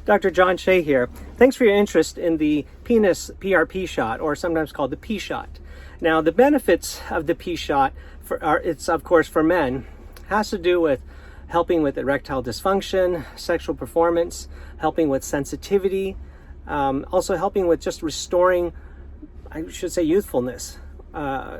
Dr. John Shieh here. Thanks for your interest in the penis PRP shot, or sometimes called the P shot. Now, the benefits of the P shot, it's of course for men, has to do with helping with erectile dysfunction, sexual performance, helping with sensitivity, also helping with just restoring, I should say, youthfulness,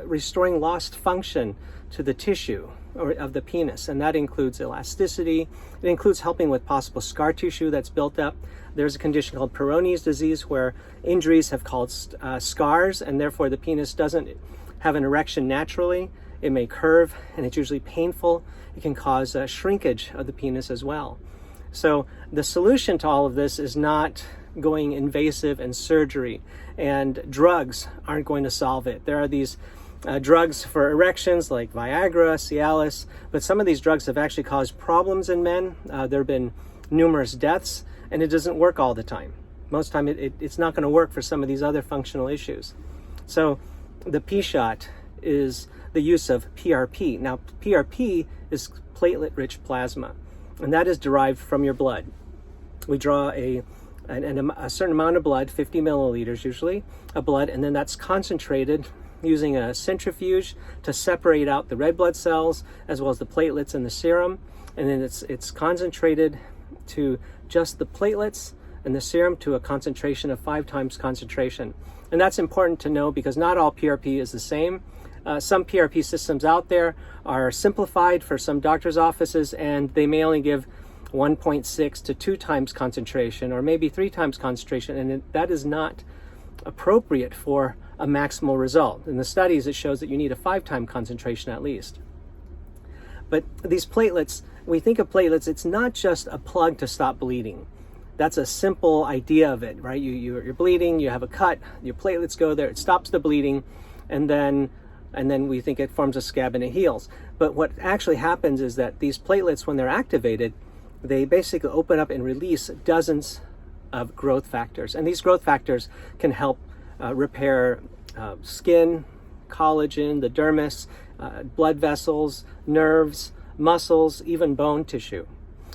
restoring lost function to the tissue of the penis, and that includes elasticity. It includes helping with possible scar tissue that's built up. There's a condition called Peyronies disease where injuries have caused scars, and therefore the penis doesn't have an erection naturally. It may curve, and it's usually painful. It can cause shrinkage of the penis as well. So the solution to all of this is not going invasive and surgery, and drugs aren't going to solve it. There are these drugs for erections like Viagra, Cialis, but some of these drugs have actually caused problems in men. There have been numerous deaths, and it doesn't work all the time. Most time it's not going to work for some of these other functional issues. So the P shot is the use of PRP. Now, PRP is platelet-rich plasma, and that is derived from your blood. We draw a certain amount of blood, 50 milliliters usually, of blood, and then that's concentrated using a centrifuge to separate out the red blood cells as well as the platelets in the serum, and then it's concentrated to just the platelets and the serum to a concentration of 5 times concentration. And that's important to know because not all PRP is the same. Some PRP systems out there are simplified for some doctor's offices, and they may only give 1.6 to 2 times concentration, or maybe 3 times concentration, and that is not appropriate for a maximal result. In the studies, it shows that you need a 5-time concentration at least. But these platelets, we think of platelets, it's not just a plug to stop bleeding. That's a simple idea of it, right? You're bleeding, you have a cut, your platelets go there, it stops the bleeding, and then we think it forms a scab and it heals. But what actually happens is that these platelets, when they're activated, they basically open up and release dozens of growth factors. And these growth factors can help repair skin, collagen, the dermis, blood vessels, nerves, muscles, even bone tissue.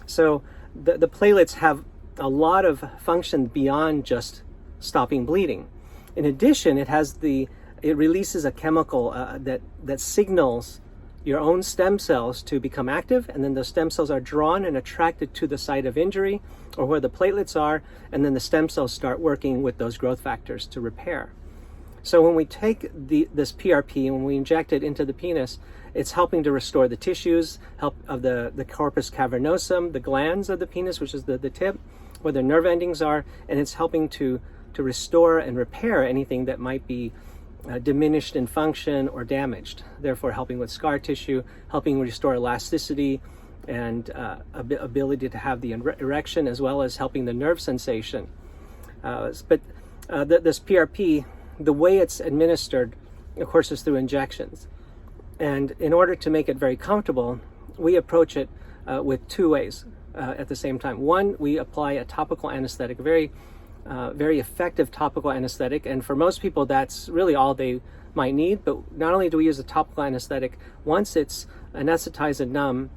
So the platelets have a lot of function beyond just stopping bleeding. In addition, it releases a chemical that signals your own stem cells to become active, and then the stem cells are drawn and attracted to the site of injury or where the platelets are, and then the stem cells start working with those growth factors to repair. So when we take this PRP and when we inject it into the penis, it's helping to restore the tissues, help of the corpus cavernosum, the glands of the penis, which is the tip where the nerve endings are, and it's helping to restore and repair anything that might be diminished in function or damaged, therefore helping with scar tissue, helping restore elasticity and ability to have the erection, as well as helping the nerve sensation. But this PRP, the way it's administered, of course, is through injections. And in order to make it very comfortable, we approach it with 2 ways at the same time. One, we apply a topical anesthetic, very effective topical anesthetic, and for most people that's really all they might need. But not only do we use a topical anesthetic, once it's anesthetized and numb,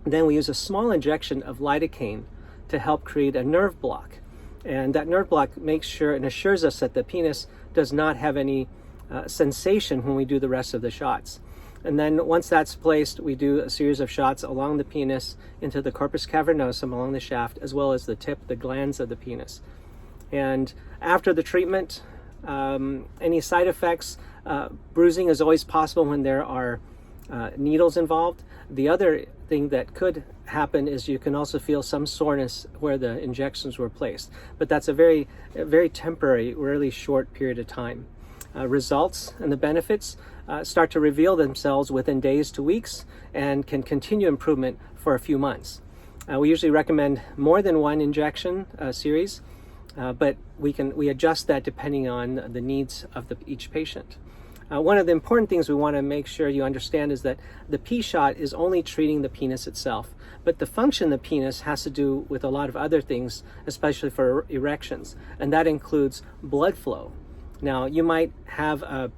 then we use a small injection of lidocaine to help create a nerve block. And that nerve block makes sure and assures us that the penis does not have any sensation when we do the rest of the shots. And then once that's placed, we do a series of shots along the penis into the corpus cavernosum, along the shaft, as well as the tip, the glands of the penis. And after the treatment, any side effects, bruising is always possible when there are needles involved. The other thing that could happen is you can also feel some soreness where the injections were placed, but that's a very temporary, really short period of time. Results and the benefits start to reveal themselves within days to weeks and can continue improvement for a few months. We usually recommend more than 1 injection series, but we adjust that depending on the needs of each patient. One of the important things we want to make sure you understand is that the P shot is only treating the penis itself, but the function of the penis has to do with a lot of other things, especially for erections, and that includes blood flow. Now, you might have an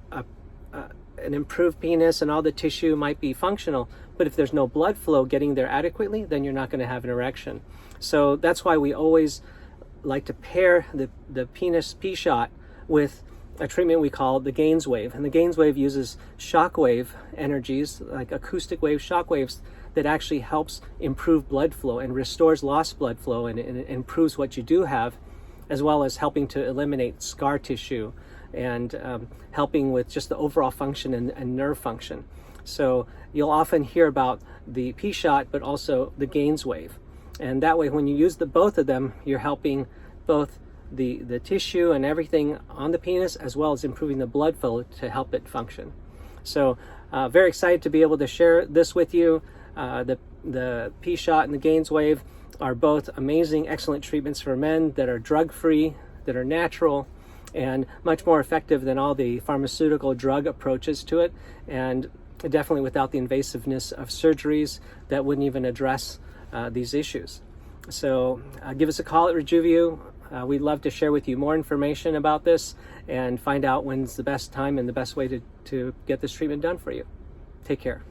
improved penis and all the tissue might be functional, but if there's no blood flow getting there adequately, then you're not going to have an erection. So that's why we always like to pair the penis P-shot with a treatment we call the Gaines wave. And the Gaines wave uses shockwave energies, like acoustic wave shockwaves, that actually helps improve blood flow and restores lost blood flow and improves what you do have, as well as helping to eliminate scar tissue and helping with just the overall function and nerve function. So you'll often hear about the P-shot, but also the Gaines wave. And that way, when you use both of them, you're helping both the tissue and everything on the penis, as well as improving the blood flow to help it function. So very excited to be able to share this with you. The P-shot and the Gaines wave are both amazing, excellent treatments for men that are drug-free, that are natural, and much more effective than all the pharmaceutical drug approaches to it, and definitely without the invasiveness of surgeries that wouldn't even address these issues. So give us a call at Rejuview. We'd love to share with you more information about this and find out when's the best time and the best way to get this treatment done for you. Take care.